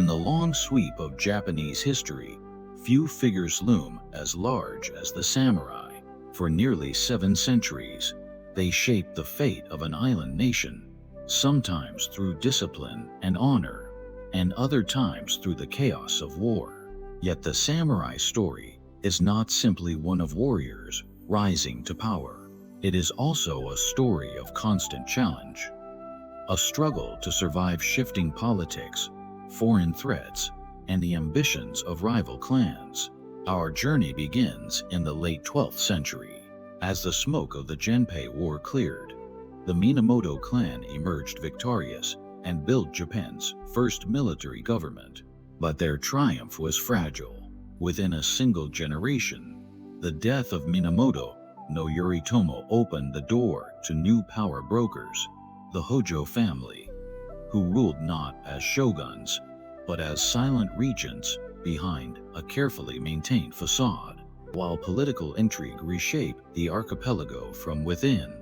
In the long sweep of Japanese history, few figures loom as large as the samurai. For nearly 7 centuries, they shaped the fate of an island nation, sometimes through discipline and honor, and other times through the chaos of war. Yet the samurai story is not simply one of warriors rising to power. It is also a story of constant challenge, a struggle to survive shifting politics, foreign threats, and the ambitions of rival clans. Our journey begins in the late 12th century. As the smoke of the Genpei War cleared, the Minamoto clan emerged victorious and built Japan's first military government. But their triumph was fragile. Within a single generation, the death of Minamoto no Yoritomo opened the door to new power brokers, the Hōjō family, who ruled not as shoguns, but as silent regents behind a carefully maintained facade. While political intrigue reshaped the archipelago from within,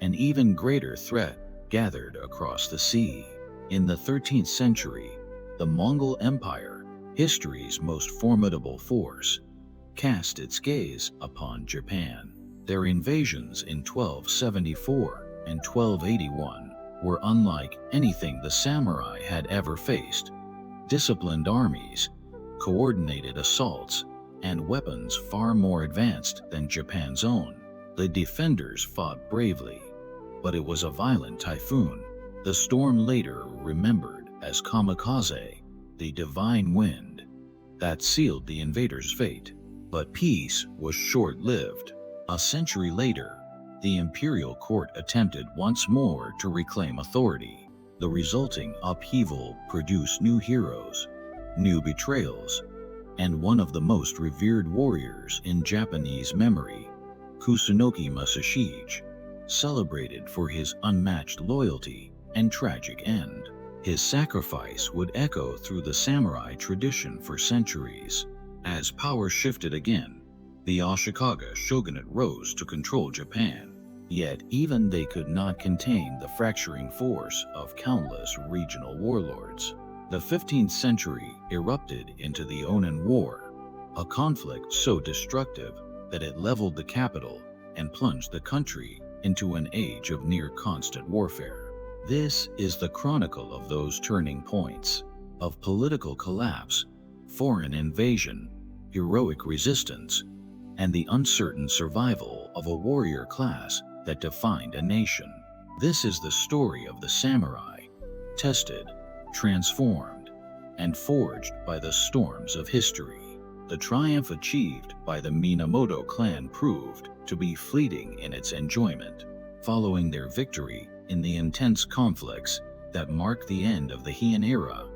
an even greater threat gathered across the sea. In the 13th century, the Mongol Empire, history's most formidable force, cast its gaze upon Japan. Their invasions in 1274 and 1281 were unlike anything the samurai had ever faced. Disciplined armies, coordinated assaults, and weapons far more advanced than Japan's own. The defenders fought bravely, but it was a violent typhoon. The storm later remembered as kamikaze, the divine wind, that sealed the invaders' fate. But peace was short-lived. A century later, the imperial court attempted once more to reclaim authority. The resulting upheaval produced new heroes, new betrayals, and one of the most revered warriors in Japanese memory, Kusunoki Masashige, celebrated for his unmatched loyalty and tragic end. His sacrifice would echo through the samurai tradition for centuries. As power shifted again, the Ashikaga shogunate rose to control Japan. Yet even they could not contain the fracturing force of countless regional warlords. The 15th century erupted into the Onin War, a conflict so destructive that it leveled the capital and plunged the country into an age of near constant warfare. This is the chronicle of those turning points, of political collapse, foreign invasion, heroic resistance, and the uncertain survival of a warrior class that defined a nation. This is the story of the samurai, tested, transformed, and forged by the storms of history. The triumph achieved by the Minamoto clan proved to be fleeting in its enjoyment. Following their victory in the intense conflicts that marked the end of the Heian era,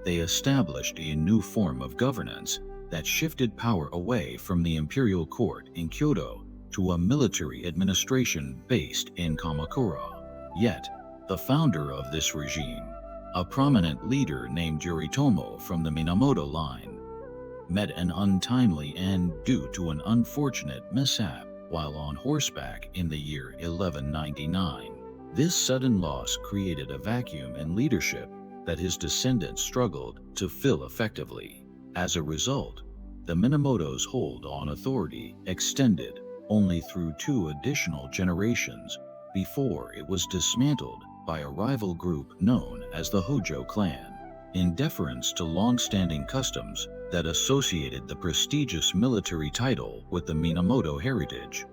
they established a new form of governance that shifted power away from the imperial court in Kyoto to a military administration based in Kamakura. Yet, the founder of this regime, a prominent leader named Yoritomo from the Minamoto line, met an untimely end due to an unfortunate mishap while on horseback in the year 1199. This sudden loss created a vacuum in leadership that his descendants struggled to fill effectively. As a result, the Minamoto's hold on authority extended only through 2 additional generations before it was dismantled by a rival group known as the Hōjō clan. In deference to long-standing customs that associated the prestigious military title with the Minamoto heritage,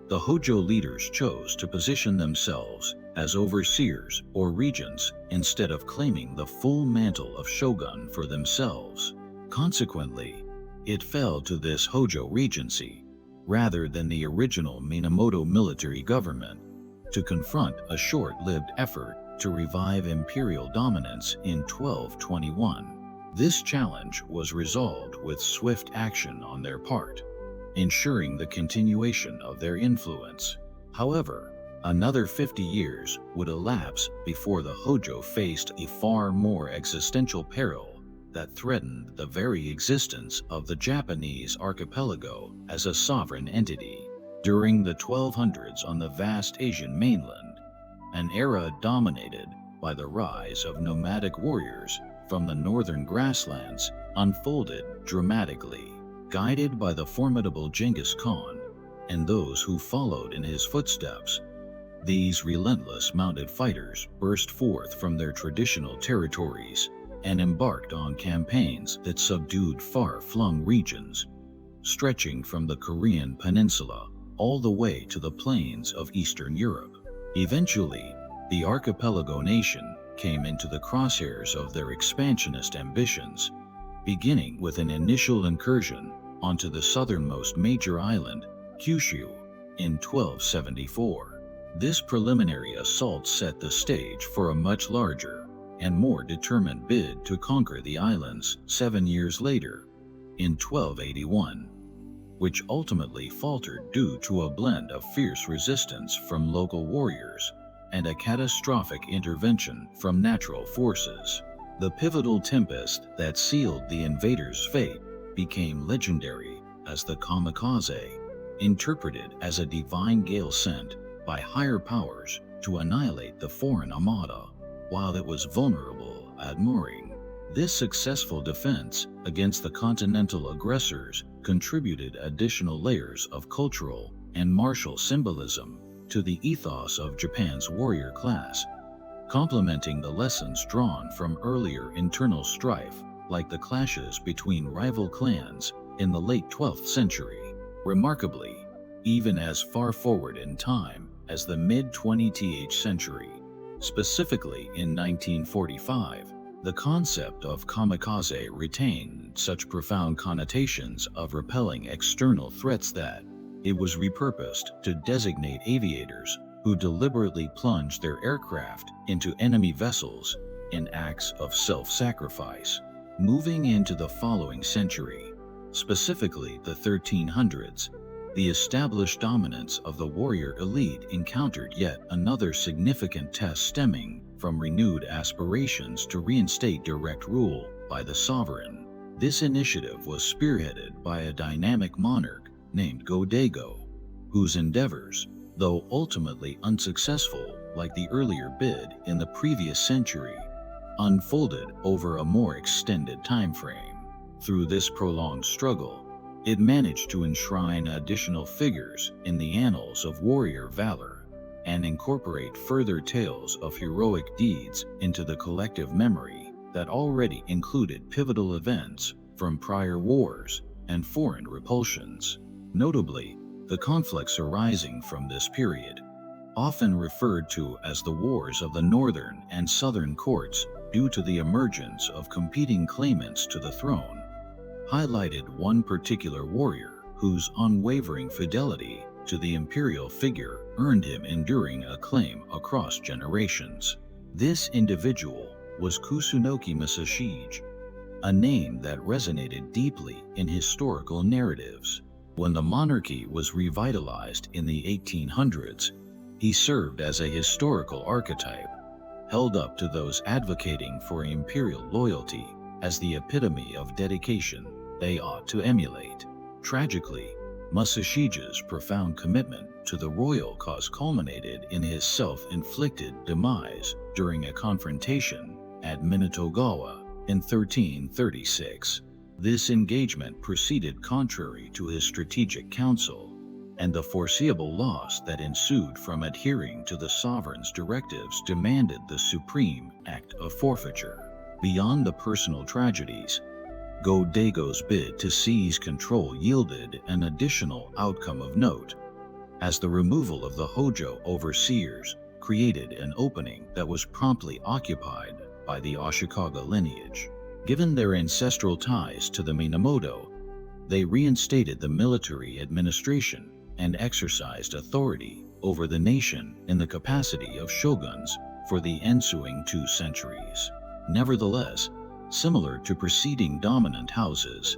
the Hōjō leaders chose to position themselves as overseers or regents instead of claiming the full mantle of shogun for themselves. Consequently, it fell to this Hōjō regency, rather than the original Minamoto military government, to confront a short-lived effort to revive imperial dominance in 1221. This challenge was resolved with swift action on their part, ensuring the continuation of their influence. However, another 50 years would elapse before the Hōjō faced a far more existential peril that threatened the very existence of the Japanese archipelago as a sovereign entity. During the 1200s on the vast Asian mainland, an era dominated by the rise of nomadic warriors from the northern grasslands unfolded dramatically. Guided by the formidable Genghis Khan and those who followed in his footsteps, these relentless mounted fighters burst forth from their traditional territories and embarked on campaigns that subdued far-flung regions, stretching from the Korean peninsula all the way to the plains of Eastern Europe. Eventually, the archipelago nation came into the crosshairs of their expansionist ambitions, beginning with an initial incursion onto the southernmost major island, Kyushu, in 1274. This preliminary assault set the stage for a much larger and more determined bid to conquer the islands 7 years later, in 1281, which ultimately faltered due to a blend of fierce resistance from local warriors and a catastrophic intervention from natural forces. The pivotal tempest that sealed the invaders' fate became legendary as the kamikaze, interpreted as a divine gale sent by higher powers to annihilate the foreign armada while it was vulnerable at mooring. This successful defense against the continental aggressors contributed additional layers of cultural and martial symbolism to the ethos of Japan's warrior class, complementing the lessons drawn from earlier internal strife, like the clashes between rival clans in the late 12th century. Remarkably, even as far forward in time as the mid-20th century, specifically in 1945, the concept of kamikaze retained such profound connotations of repelling external threats that it was repurposed to designate aviators who deliberately plunged their aircraft into enemy vessels in acts of self-sacrifice. Moving into the following century, specifically the 1300s, the established dominance of the warrior elite encountered yet another significant test stemming from renewed aspirations to reinstate direct rule by the sovereign. This initiative was spearheaded by a dynamic monarch named Go-Daigo, whose endeavors, though ultimately unsuccessful like the earlier bid in the previous century, unfolded over a more extended time frame. Through this prolonged struggle, it managed to enshrine additional figures in the annals of warrior valor and incorporate further tales of heroic deeds into the collective memory that already included pivotal events from prior wars and foreign repulsions. Notably, the conflicts arising from this period, often referred to as the Wars of the Northern and Southern Courts due to the emergence of competing claimants to the throne, highlighted one particular warrior whose unwavering fidelity to the imperial figure earned him enduring acclaim across generations. This individual was Kusunoki Masashige, a name that resonated deeply in historical narratives. When the monarchy was revitalized in the 1800s, he served as a historical archetype, held up to those advocating for imperial loyalty as the epitome of dedication they ought to emulate. Tragically, Masashige's profound commitment to the royal cause culminated in his self-inflicted demise during a confrontation at Minato-gawa in 1336. This engagement proceeded contrary to his strategic counsel, and the foreseeable loss that ensued from adhering to the sovereign's directives demanded the supreme act of forfeiture. Beyond the personal tragedies, Go-Daigo's bid to seize control yielded an additional outcome of note, as the removal of the Hōjō overseers created an opening that was promptly occupied by the Ashikaga lineage. Given their ancestral ties to the Minamoto, they reinstated the military administration and exercised authority over the nation in the capacity of shoguns for the ensuing 2 centuries. Nevertheless, similar to preceding dominant houses,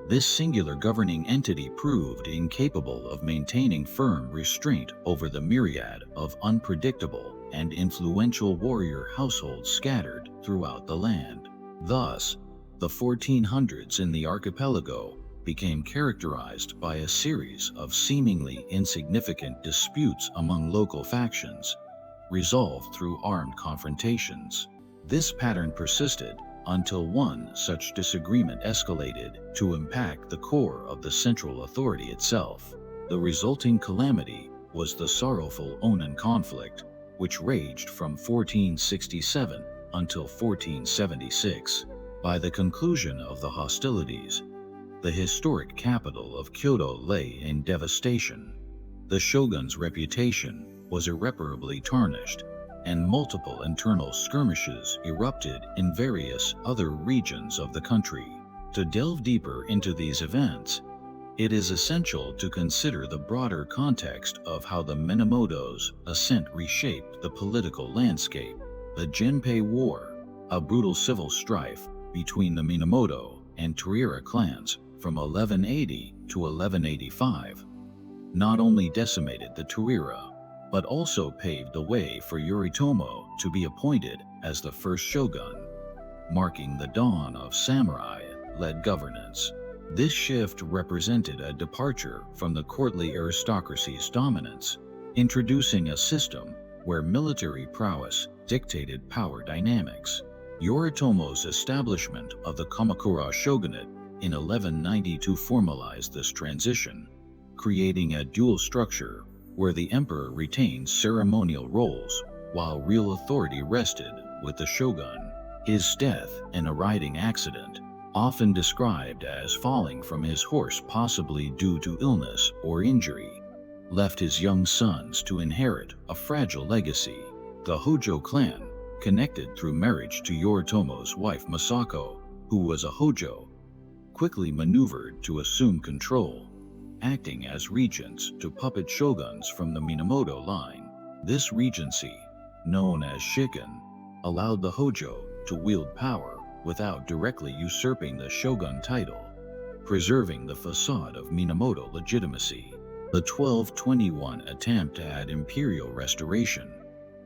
this singular governing entity proved incapable of maintaining firm restraint over the myriad of unpredictable and influential warrior households scattered throughout the land. Thus, the 1400s in the archipelago became characterized by a series of seemingly insignificant disputes among local factions, resolved through armed confrontations. This pattern persisted until one such disagreement escalated to impact the core of the central authority itself. The resulting calamity was the sorrowful Onin conflict, which raged from 1467 until 1476. By the conclusion of the hostilities, the historic capital of Kyoto lay in devastation. The shogun's reputation was irreparably tarnished, and multiple internal skirmishes erupted in various other regions of the country. To delve deeper into these events, it is essential to consider the broader context of how the Minamoto's ascent reshaped the political landscape. The Genpei War, a brutal civil strife between the Minamoto and Taira clans from 1180 to 1185, not only decimated the Taira, but also paved the way for Yoritomo to be appointed as the first shogun, marking the dawn of samurai-led governance. This shift represented a departure from the courtly aristocracy's dominance, introducing a system where military prowess dictated power dynamics. Yoritomo's establishment of the Kamakura shogunate in 1192 formalized this transition, creating a dual structure where the emperor retained ceremonial roles while real authority rested with the shogun. His death in a riding accident, often described as falling from his horse possibly due to illness or injury, left his young sons to inherit a fragile legacy. The Hōjō clan, connected through marriage to Yoritomo's wife Masako, who was a Hōjō, quickly maneuvered to assume control, acting as regents to puppet shoguns from the Minamoto line. This regency, known as shikken, allowed the Hōjō to wield power without directly usurping the shogun title, preserving the facade of Minamoto legitimacy. The 1221 attempt at imperial restoration,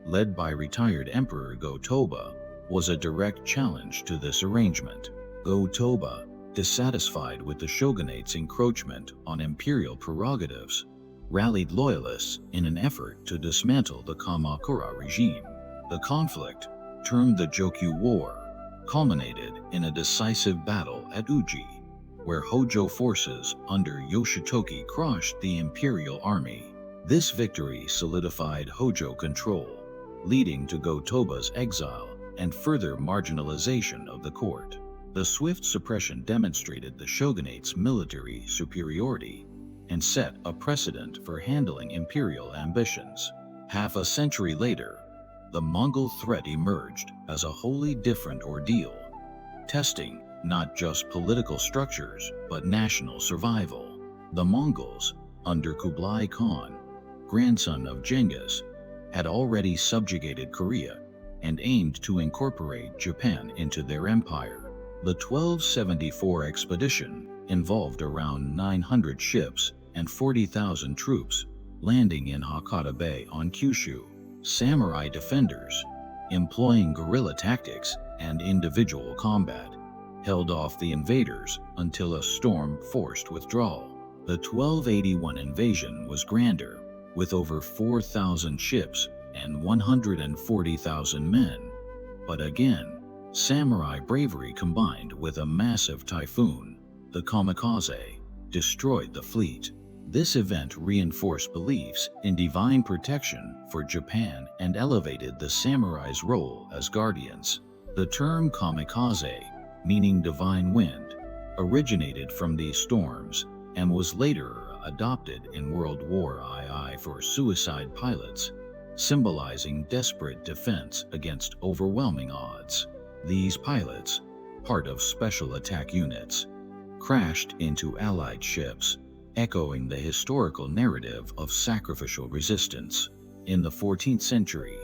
led by retired Emperor Go-Toba, was a direct challenge to this arrangement. Go-Toba, dissatisfied with the shogunate's encroachment on imperial prerogatives, rallied loyalists in an effort to dismantle the Kamakura regime. The conflict, termed the Jokyu War, culminated in a decisive battle at Uji, where Hōjō forces under Yoshitoki crushed the imperial army. This victory solidified Hōjō control, leading to Go-Toba's exile and further marginalization of the court. The swift suppression demonstrated the shogunate's military superiority and set a precedent for handling imperial ambitions. Half a century later, the Mongol threat emerged as a wholly different ordeal, testing not just political structures but national survival. The Mongols, under Kublai Khan, grandson of Genghis, had already subjugated Korea and aimed to incorporate Japan into their empire. The 1274 expedition involved around 900 ships and 40,000 troops, landing in Hakata Bay on Kyushu. Samurai defenders, employing guerrilla tactics and individual combat, held off the invaders until a storm forced withdrawal. The 1281 invasion was grander, with over 4,000 ships and 140,000 men. But again, samurai bravery combined with a massive typhoon, the kamikaze, destroyed the fleet. This event reinforced beliefs in divine protection for Japan and elevated the samurai's role as guardians. The term kamikaze, meaning divine wind, originated from these storms and was later adopted in World War II for suicide pilots, symbolizing desperate defense against overwhelming odds. These pilots, part of special attack units, crashed into Allied ships, echoing the historical narrative of sacrificial resistance. In the 14th century,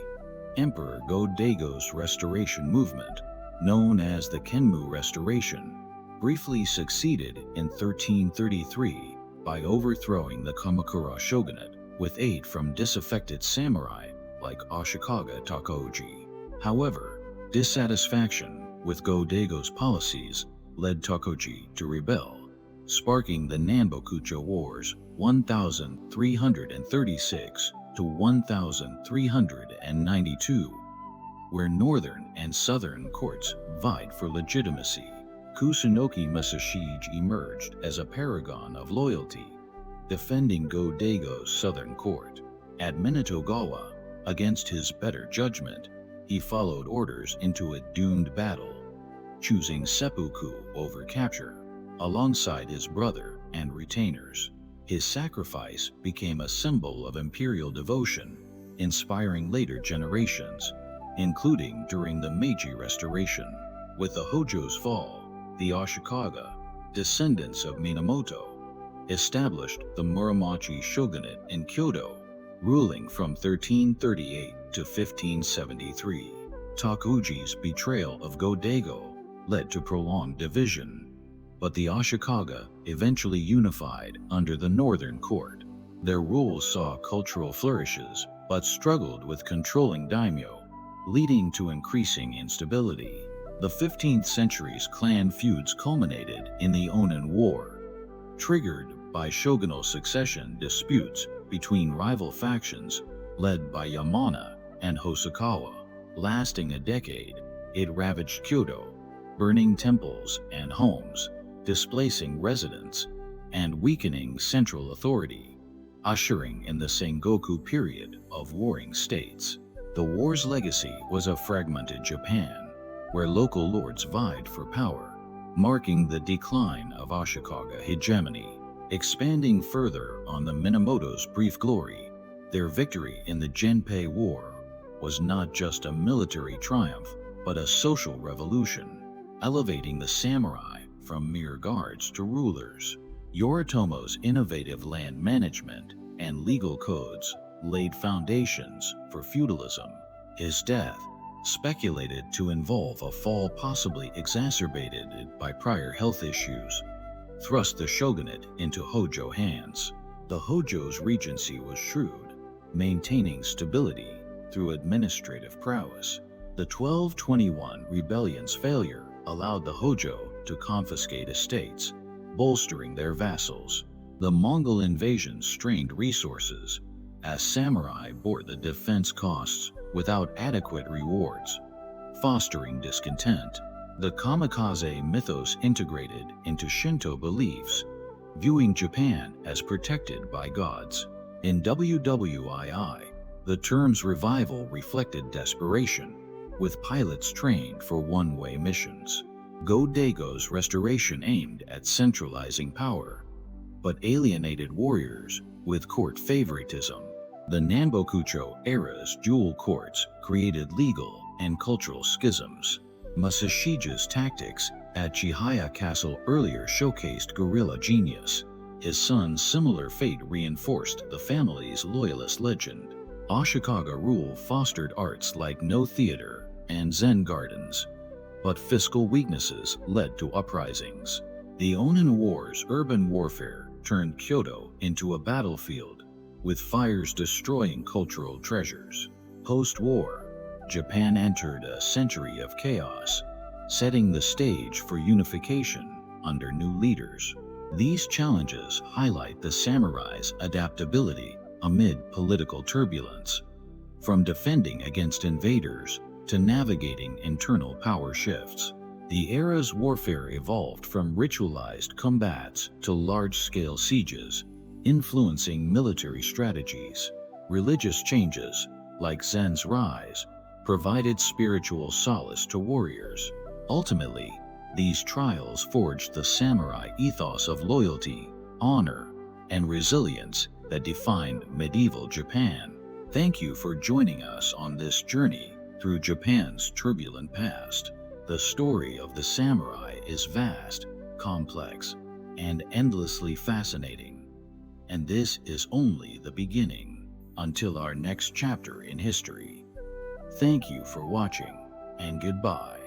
Emperor Go-Daigo's restoration movement, known as the Kenmu Restoration, briefly succeeded in 1333 by overthrowing the Kamakura shogunate with aid from disaffected samurai like Ashikaga Takoji. However, dissatisfaction with Go-Daigo's policies led Takoji to rebel, sparking the Nanbokucho Wars 1336 to 1392. where northern and southern courts vied for legitimacy. Kusunoki Masashige emerged as a paragon of loyalty, defending Go-Daigo's southern court. At Minatogawa, against his better judgment, he followed orders into a doomed battle, choosing seppuku over capture, alongside his brother and retainers. His sacrifice became a symbol of imperial devotion, inspiring later generations, including during the Meiji Restoration. With the Hōjō's fall, the Ashikaga, descendants of Minamoto, established the Muromachi shogunate in Kyoto, ruling from 1338 to 1573. Takuji's betrayal of Go-Daigo led to prolonged division, but the Ashikaga eventually unified under the northern court. Their rule saw cultural flourishes, but struggled with controlling daimyo, leading to increasing instability. The 15th century's clan feuds culminated in the Onin War, triggered by shogunal succession disputes between rival factions led by Yamana and Hosokawa. Lasting a decade, it ravaged Kyoto, burning temples and homes, displacing residents, and weakening central authority, ushering in the Sengoku period of warring states. The war's legacy was a fragmented Japan, where local lords vied for power, marking the decline of Ashikaga hegemony. Expanding further on the Minamoto's brief glory, their victory in the Genpei War was not just a military triumph, but a social revolution, elevating the samurai from mere guards to rulers. Yoritomo's innovative land management and legal codes laid foundations for feudalism. His death, speculated to involve a fall possibly exacerbated by prior health issues, thrust the shogunate into Hōjō hands. The Hōjō's regency was shrewd, maintaining stability through administrative prowess. The 1221 rebellion's failure allowed the Hōjō to confiscate estates, bolstering their vassals. The Mongol invasion strained resources, as samurai bore the defense costs without adequate rewards, fostering discontent. The kamikaze mythos integrated into Shinto beliefs, viewing Japan as protected by gods. In WWII, the term's revival reflected desperation, with pilots trained for one-way missions. Go-Daigo's restoration aimed at centralizing power, but alienated warriors with court favoritism. The Nanbokucho era's dual courts created legal and cultural schisms. Masashige's tactics at Chihaya Castle earlier showcased guerrilla genius. His son's similar fate reinforced the family's loyalist legend. Ashikaga rule fostered arts like no theater and Zen gardens, but fiscal weaknesses led to uprisings. The Onin War's urban warfare turned Kyoto into a battlefield, with fires destroying cultural treasures. Post-war, Japan entered a century of chaos, setting the stage for unification under new leaders. These challenges highlight the samurai's adaptability amid political turbulence, from defending against invaders to navigating internal power shifts. The era's warfare evolved from ritualized combats to large-scale sieges, influencing military strategies. Religious changes, like Zen's rise, provided spiritual solace to warriors. Ultimately, these trials forged the samurai ethos of loyalty, honor, and resilience that defined medieval Japan. Thank you for joining us on this journey through Japan's turbulent past. The story of the samurai is vast, complex, and endlessly fascinating. And this is only the beginning. Until our next chapter in history. Thank you for watching, and goodbye.